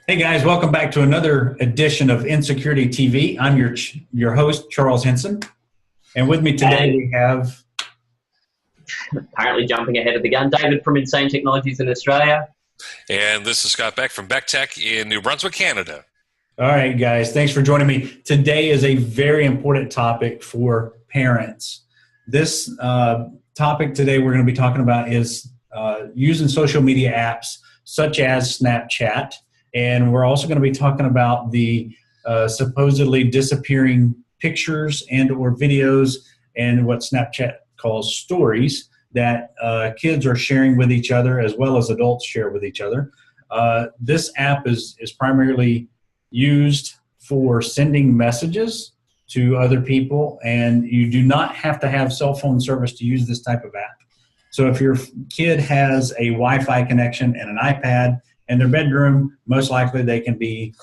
Hey guys, welcome back to another edition of InSecurITy TV. I'm your host, Charles Henson. And with me today we have... Apparently jumping ahead of the gun, David from Insane Technologies in Australia. And this is Scott Beck from Beck Tech in New Brunswick, Canada. All right, guys, thanks for joining me. Today is a very important topic for parents. This topic today we're going to be talking about is using social media apps such as Snapchat. And we're also going to be talking about the supposedly disappearing pictures and or videos and what Snapchat calls stories that kids are sharing with each other as well as adults share with each other. This app is primarily used for sending messages to other people, and you do not have to have cell phone service to use this type of app. So if your kid has a Wi-Fi connection and an iPad in their bedroom, most likely they can be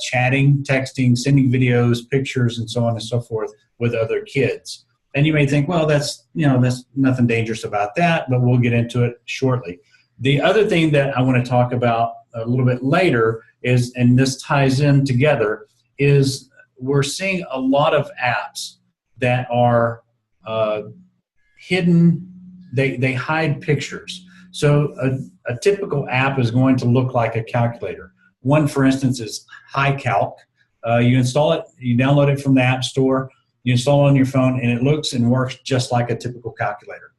chatting, texting, sending videos, pictures, and so on and so forth with other kids. And you may think, well, that's nothing dangerous about that, but we'll get into it shortly. The other thing that I want to talk about a little bit later is, and this ties in together, is we're seeing a lot of apps that are hidden. They hide pictures. So a typical app is going to look like a calculator. One, for instance, is HiCalc. You install it, you download it from the App Store, you install it on your phone, and it looks and works just like a typical calculator.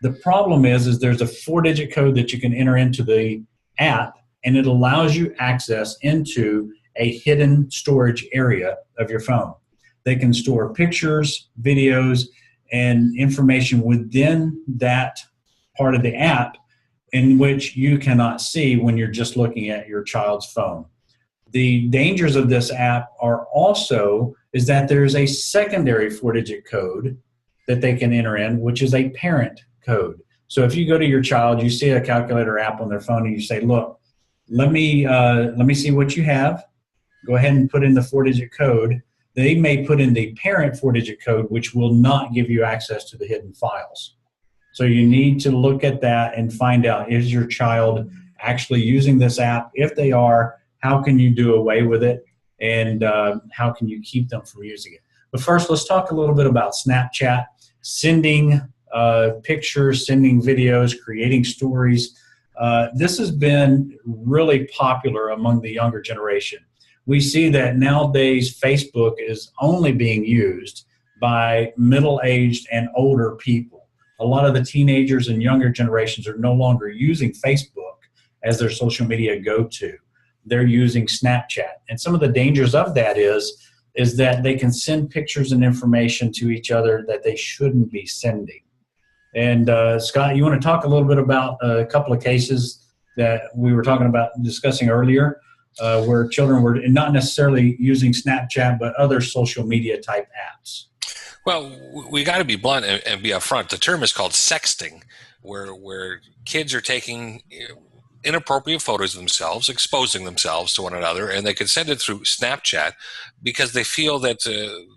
The problem is there's a 4-digit code that you can enter into the app, and it allows you access into a hidden storage area of your phone. They can store pictures, videos, and information within that part of the app in which you cannot see when you're just looking at your child's phone. The dangers of this app are also is that there's a secondary 4-digit code that they can enter in, which is a parent code. So if you go to your child, you see a calculator app on their phone, and you say, look, let me see what you have. Go ahead and put in the 4-digit code. They may put in the parent 4-digit code, which will not give you access to the hidden files. So you need to look at that and find out, is your child actually using this app? If they are, how can you do away with it? And how can you keep them from using it? But first, let's talk a little bit about Snapchat, sending pictures, sending videos, creating stories. This has been really popular among the younger generation. We see that nowadays Facebook is only being used by middle-aged and older people. A lot of the teenagers and younger generations are no longer using Facebook as their social media go-to. They're using Snapchat. And some of the dangers of that is that they can send pictures and information to each other that they shouldn't be sending. And Scott, you want to talk a little bit about a couple of cases that we were discussing earlier, where children were not necessarily using Snapchat, but other social media type apps? Well, we got to be blunt and be upfront. The term is called sexting, where kids are taking inappropriate photos of themselves, exposing themselves to one another, and they can send it through Snapchat because they feel that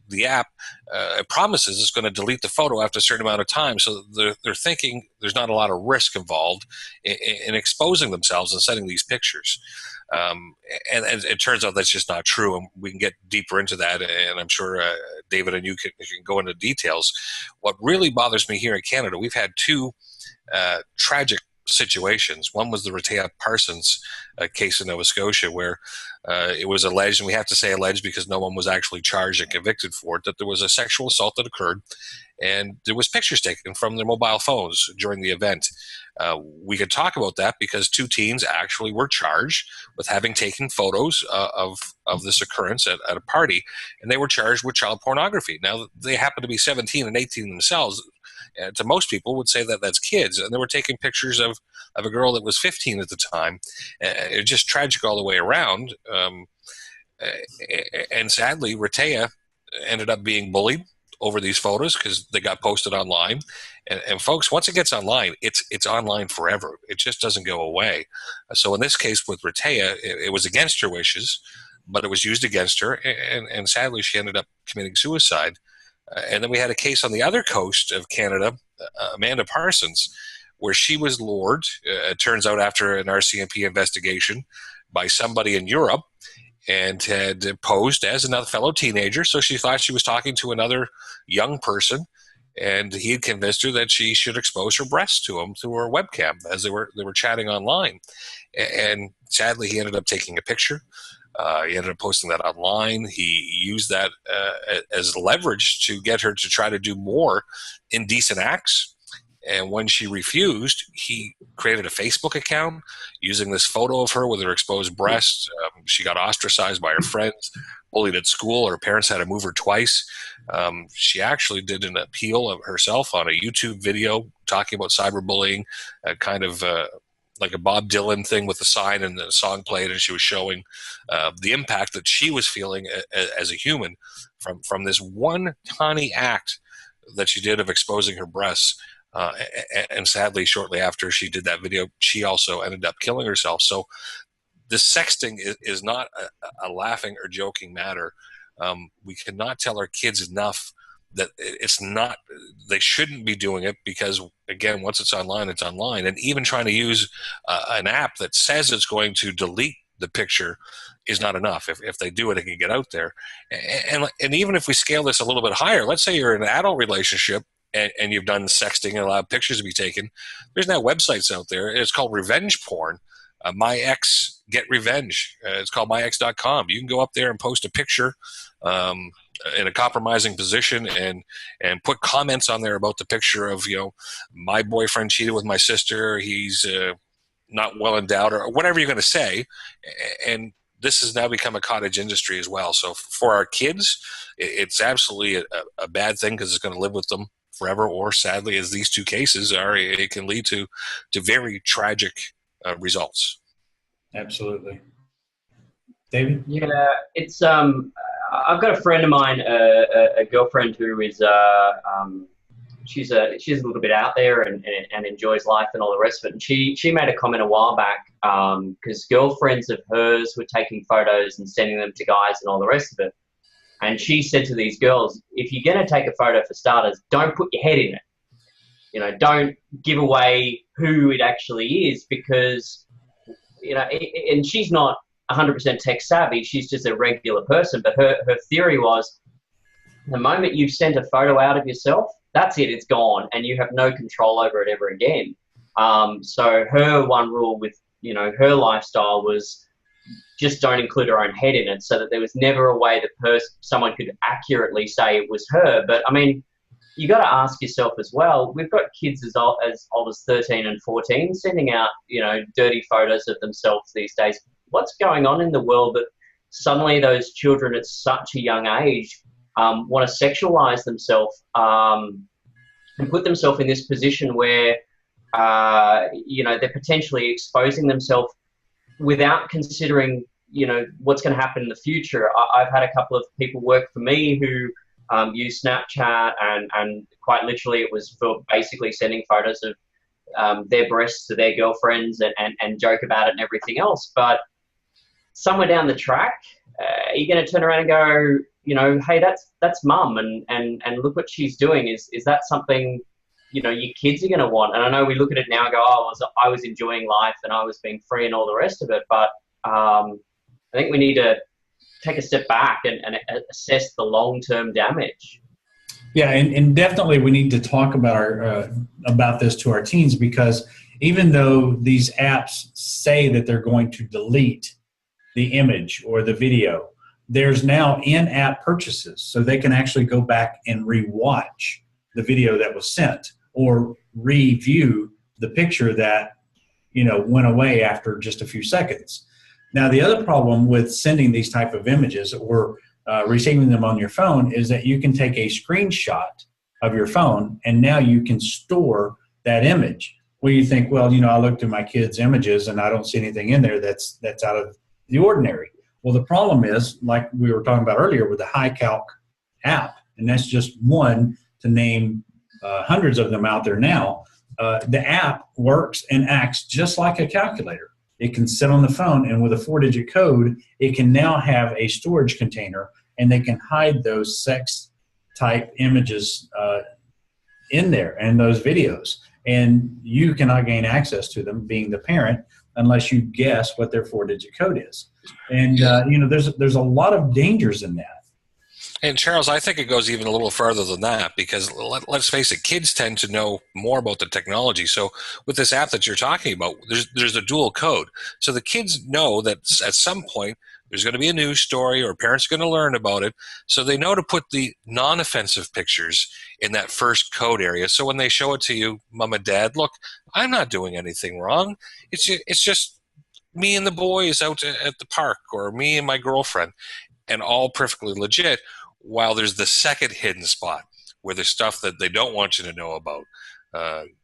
the app promises it's going to delete the photo after a certain amount of time. So they're thinking there's not a lot of risk involved in exposing themselves and sending these pictures. And it turns out that's just not true, and we can get deeper into that, and I'm sure David and you can go into details. What really bothers me here in Canada, we've had two tragic situations. One was the Rehtaeh Parsons case in Nova Scotia, where it was alleged, and we have to say alleged because no one was actually charged and convicted for it, that there was a sexual assault that occurred, and there was pictures taken from their mobile phones during the event. We could talk about that because two teens actually were charged with having taken photos of this occurrence at a party, and they were charged with child pornography. Now, they happen to be 17 and 18 themselves. To most people would say that that's kids, and they were taking pictures of a girl that was 15 at the time. It's just tragic all the way around. And sadly, Rehtaeh ended up being bullied over these photos because they got posted online. And folks, once it gets online, it's online forever. It just doesn't go away. So in this case with Rehtaeh, it was against her wishes, but it was used against her, and sadly she ended up committing suicide. And then we had a case on the other coast of Canada, Amanda Parsons, where she was lured, it turns out after an RCMP investigation, by somebody in Europe and had posed as another fellow teenager. So she thought she was talking to another young person, and he had convinced her that she should expose her breasts to him through her webcam as they were chatting online. And sadly, he ended up taking a picture. He ended up posting that online. He used that as leverage to get her to try to do more indecent acts. And when she refused, he created a Facebook account using this photo of her with her exposed breasts. She got ostracized by her friends, bullied at school. Her parents had to move her twice. She actually did an appeal of herself on a YouTube video talking about cyberbullying, kind of like a Bob Dylan thing with the sign and the song played, and she was showing the impact that she was feeling as a human from this one tiny act that she did of exposing her breasts. And sadly, shortly after she did that video, she also ended up killing herself. So the sexting is not a laughing or joking matter. We cannot tell our kids enough that it's not, they shouldn't be doing it, because again, once it's online, it's online. And even trying to use an app that says it's going to delete the picture is not enough. If they do it, it can get out there. And even if we scale this a little bit higher, let's say you're in an adult relationship and you've done sexting and allowed pictures to be taken. There's now websites out there. It's called revenge porn. My Ex Get Revenge. It's called myex.com. You can go up there and post a picture in a compromising position and put comments on there about the picture of, my boyfriend cheated with my sister. He's not well endowed, or whatever you're going to say. And this has now become a cottage industry as well. So for our kids, it's absolutely a bad thing, because it's going to live with them forever, or sadly, as these two cases are, it can lead to very tragic results. Absolutely. David? Yeah, it's I've got a friend of mine, a girlfriend who is she's a little bit out there and enjoys life and all the rest of it. And she made a comment a while back, because girlfriends of hers were taking photos and sending them to guys and all the rest of it. And she said to these girls, if you're going to take a photo, for starters, don't put your head in it. Don't give away who it actually is, because, and she's not 100% tech savvy. She's just a regular person. But her theory was, the moment you've sent a photo out of yourself, that's it, it's gone, and you have no control over it ever again. So her one rule with, her lifestyle was, just don't include her own head in it, so that there was never a way that someone could accurately say it was her. But I mean, you got to ask yourself as well, we've got kids as old as 13 and 14 sending out, dirty photos of themselves these days. What's going on in the world that suddenly those children at such a young age want to sexualize themselves and put themselves in this position where, they're potentially exposing themselves without considering, what's going to happen in the future. I've had a couple of people work for me who use Snapchat, and quite literally it was for basically sending photos of their breasts to their girlfriends and joke about it and everything else. But somewhere down the track, you're going to turn around and go, hey, that's mum, and look what she's doing. Is that something your kids are going to want? And I know we look at it now and go, I was enjoying life and I was being free and all the rest of it. But I think we need to take a step back and assess the long-term damage. Yeah, and definitely we need to talk about this to our teens, because even though these apps say that they're going to delete the image or the video, there's now in-app purchases, so they can actually go back and re-watch the video that was sent, or review the picture that went away after just a few seconds. Now, the other problem with sending these type of images or receiving them on your phone is that you can take a screenshot of your phone, and now you can store that image. Where you think, well, I looked at my kids' images and I don't see anything in there that's out of the ordinary. Well, the problem is, like we were talking about earlier with the HiCalc app, and that's just one to name hundreds of them out there now. The app works and acts just like a calculator. It can sit on the phone, and with a 4-digit code, it can now have a storage container, and they can hide those sex-type images in there and those videos. And you cannot gain access to them, being the parent, unless you guess what their 4-digit code is. And, you know, there's a lot of dangers in that. And Charles, I think it goes even a little further than that, because let's face it, kids tend to know more about the technology. So with this app that you're talking about, there's a dual code. So the kids know that at some point there's going to be a news story or parents are going to learn about it. So they know to put the non-offensive pictures in that first code area. So when they show it to you, mom and dad, look, I'm not doing anything wrong. It's just me and the boys out at the park, or me and my girlfriend, and all perfectly legit. While there's the second hidden spot where there's stuff that they don't want you to know about.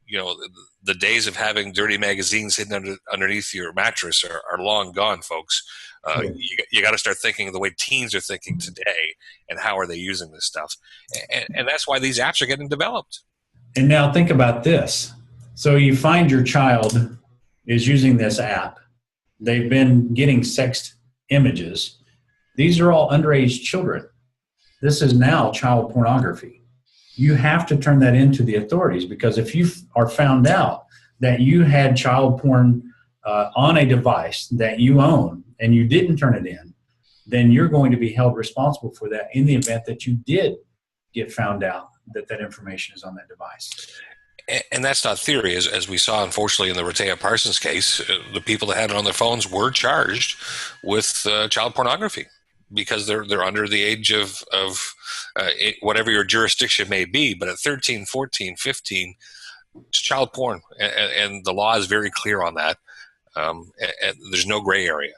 You know, the days of having dirty magazines hidden underneath your mattress are long gone, folks. You got to start thinking of the way teens are thinking today, and how are they using this stuff. And that's why these apps are getting developed. And now think about this. So you find your child is using this app. They've been getting sexed images. These are all underage children. This is now child pornography. You have to turn that into the authorities, because if you are found out that you had child porn on a device that you own and you didn't turn it in, then you're going to be held responsible for that in the event that you did get found out that that information is on that device. And that's not theory. As we saw, unfortunately, in the Rehtaeh Parsons case, the people that had it on their phones were charged with child pornography, because they're under the age of whatever your jurisdiction may be. But at 13, 14, 15, it's child porn. And the law is very clear on that. And there's no gray area.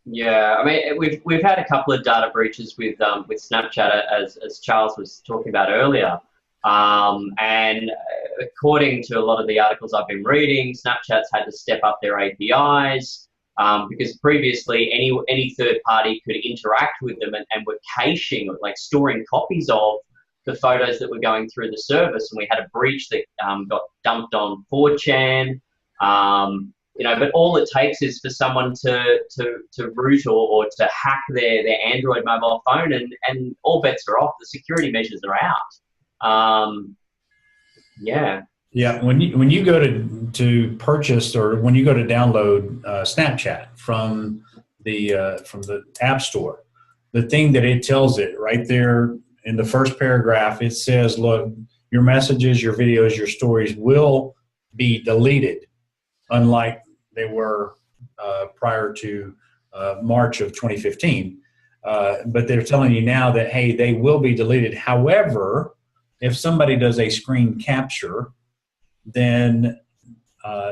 Yeah, I mean, we've had a couple of data breaches with Snapchat, as Charles was talking about earlier. And according to a lot of the articles I've been reading, Snapchat's had to step up their APIs. Because previously any third party could interact with them and were caching, like storing copies of the photos that were going through the service, and we had a breach that got dumped on 4chan. You know, but all it takes is for someone to root or to hack their Android mobile phone, and all bets are off. The security measures are out. Yeah. Yeah, when you go to purchase, or when you go to download Snapchat from the App Store, the thing that it tells it right there in the first paragraph, it says, look, your messages, your videos, your stories will be deleted, unlike they were prior to March of 2015. But they're telling you now that, hey, they will be deleted. However, if somebody does a screen capture, then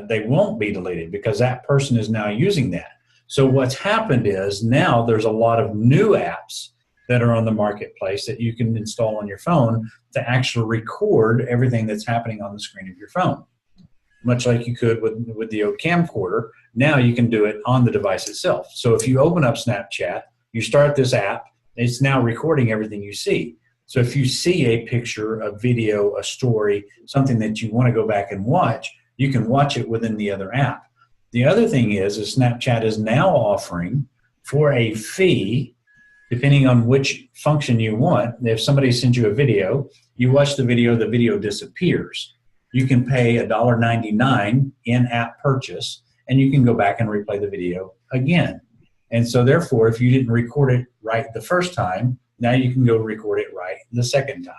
they won't be deleted, because that person is now using that. So what's happened is now there's a lot of new apps that are on the marketplace that you can install on your phone to actually record everything that's happening on the screen of your phone. Much like you could with the old camcorder, now you can do it on the device itself. So if you open up Snapchat, you start this app, it's now recording everything you see. So if you see a picture, a video, a story, something that you want to go back and watch, you can watch it within the other app. The other thing is Snapchat is now offering, for a fee, depending on which function you want. If somebody sends you a video, you watch the video disappears. You can pay $1.99 in-app purchase, and you can go back and replay the video again. And so therefore, if you didn't record it right the first time, now you can go record it right the second time.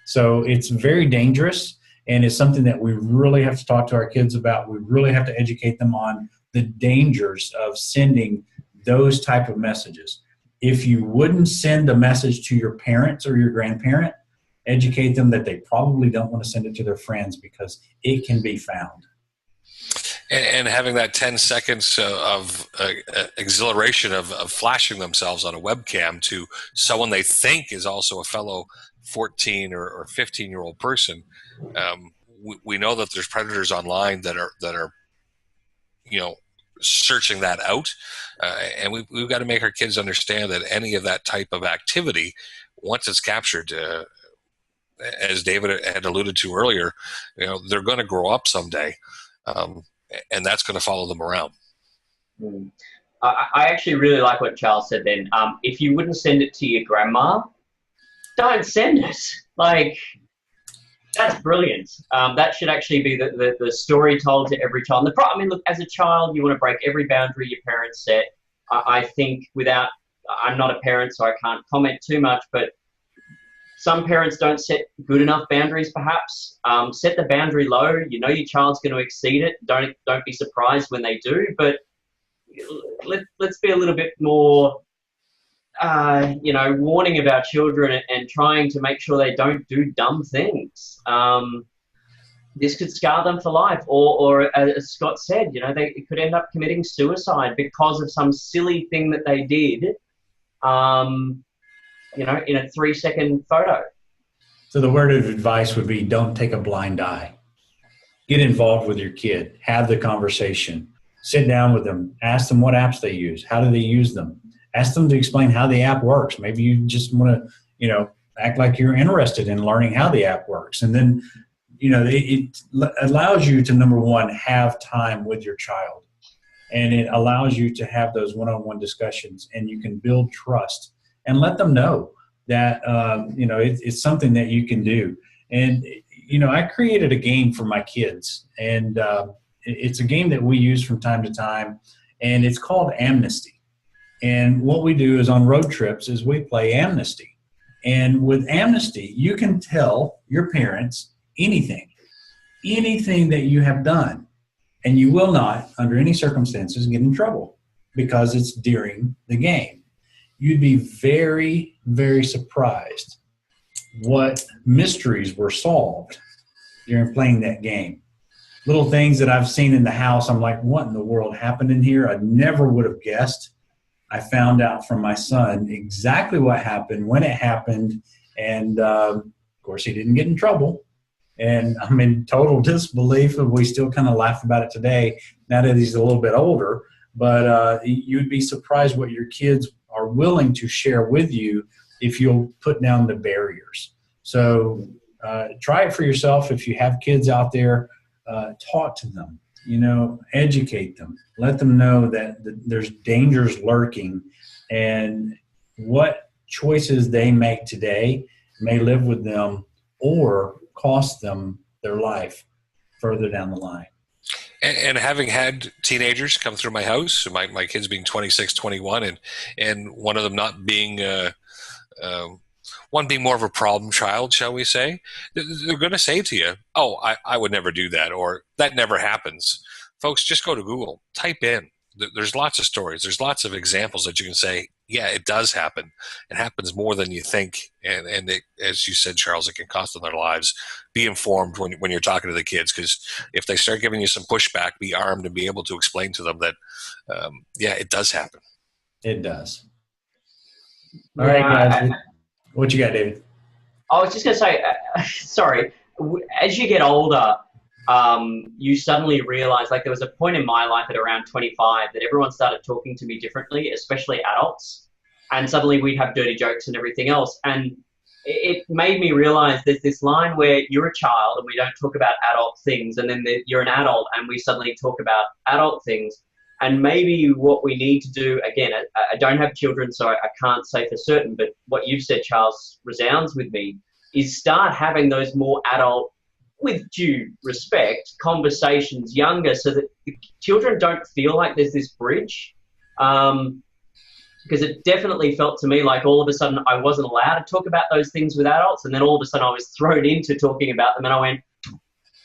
So it's very dangerous, and it's something that we really have to talk to our kids about. We really have to educate them on the dangers of sending those type of messages. If you wouldn't send a message to your parents or your grandparent, educate them that they probably don't want to send it to their friends, because it can be found. And having that 10 seconds of exhilaration of flashing themselves on a webcam to someone they think is also a fellow 14 or 15-year-old person, we know that there's predators online that are searching that out, and we've got to make our kids understand that any of that type of activity, once it's captured, as David had alluded to earlier, they're going to grow up someday. And that's going to follow them around. I actually really like what Charles said then. If you wouldn't send it to your grandma, don't send it. Like, That's brilliant. That should actually be the story told to every child. I mean, look, as a child, you want to break every boundary your parents set. I think I'm not a parent, so I can't comment too much, but some parents don't set good enough boundaries, perhaps. Set the boundary low. You know your child's going to exceed it. Don't be surprised when they do, but let's be a little bit more warning of our children and trying to make sure they don't do dumb things. This could scar them for life, or as Scott said, they could end up committing suicide because of some silly thing that they did, in a 3-second photo. So the word of advice would be, don't take a blind eye. Get involved with your kid. Have the conversation. Sit down with them. Ask them what apps they use. How do they use them? Ask them to explain how the app works. Maybe you just want to, act like you're interested in learning how the app works. And then, it allows you to, number one, have time with your child. And it allows you to have those one-on-one discussions, and you can build trust and let them know that, it's something that you can do. And, I created a game for my kids, and it's a game that we use from time to time, and it's called Amnesty. And what we do is on road trips is we play Amnesty. And with Amnesty, you can tell your parents anything that you have done, and you will not, under any circumstances, get in trouble because it's during the game. You'd be very, very surprised what mysteries were solved during playing that game. Little things that I've seen in the house, I'm like, what in the world happened in here? I never would have guessed. I found out from my son exactly what happened, when it happened, and of course he didn't get in trouble. And I'm in total disbelief, and we still kind of laugh about it today, now that he's a little bit older. But you'd be surprised what your kids are willing to share with you if you'll put down the barriers. So try it for yourself. If you have kids out there, talk to them, educate them, let them know that there's dangers lurking, and what choices they make today may live with them or cost them their life further down the line. And having had teenagers come through my house, my kids being 26, 21, and one of them not being one being more of a problem child, shall we say, they're going to say to you, oh, I would never do that, or that never happens. Folks, just go to Google, type in. There's lots of stories. There's lots of examples that you can say, yeah, it does happen. It happens more than you think. And it, as you said, Charles, it can cost them their lives. Be informed when you're talking to the kids, because if they start giving you some pushback, be armed and be able to explain to them that, yeah, it does happen. It does. All right, guys. What you got, David? I was just going to say, sorry, as you get older, you suddenly realize, like there was a point in my life at around 25 that everyone started talking to me differently, especially adults. And suddenly we'd have dirty jokes and everything else. And it made me realize there's this line where you're a child and we don't talk about adult things. And then you're an adult and we suddenly talk about adult things. And maybe what we need to do, again, I don't have children, so I can't say for certain, but what you've said, Charles, resounds with me, is start having those more adult, with due respect, conversations younger, so that the children don't feel like there's this bridge. Because it definitely felt to me like all of a sudden I wasn't allowed to talk about those things with adults, and then all of a sudden I was thrown into talking about them, and I went,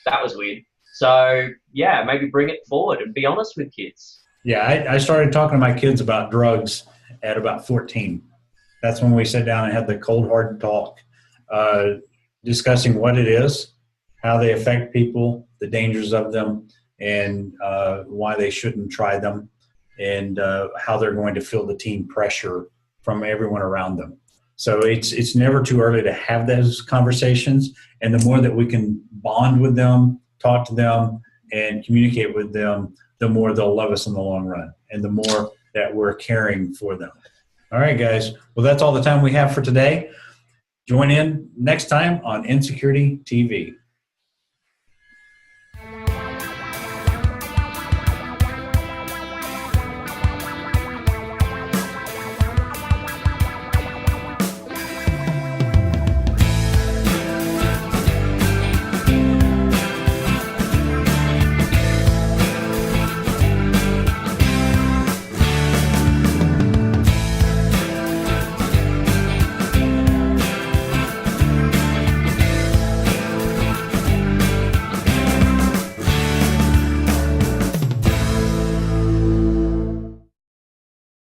that was weird. So yeah, maybe bring it forward and be honest with kids. Yeah, I started talking to my kids about drugs at about 14. That's when we sat down and had the cold hard talk, discussing what it is, how they affect people, the dangers of them, and why they shouldn't try them, and how they're going to feel the teen pressure from everyone around them. So it's never too early to have those conversations, and the more that we can bond with them, talk to them, and communicate with them, the more they'll love us in the long run, and the more that we're caring for them. All right, guys. Well, that's all the time we have for today. Join in next time on InSecurity TV.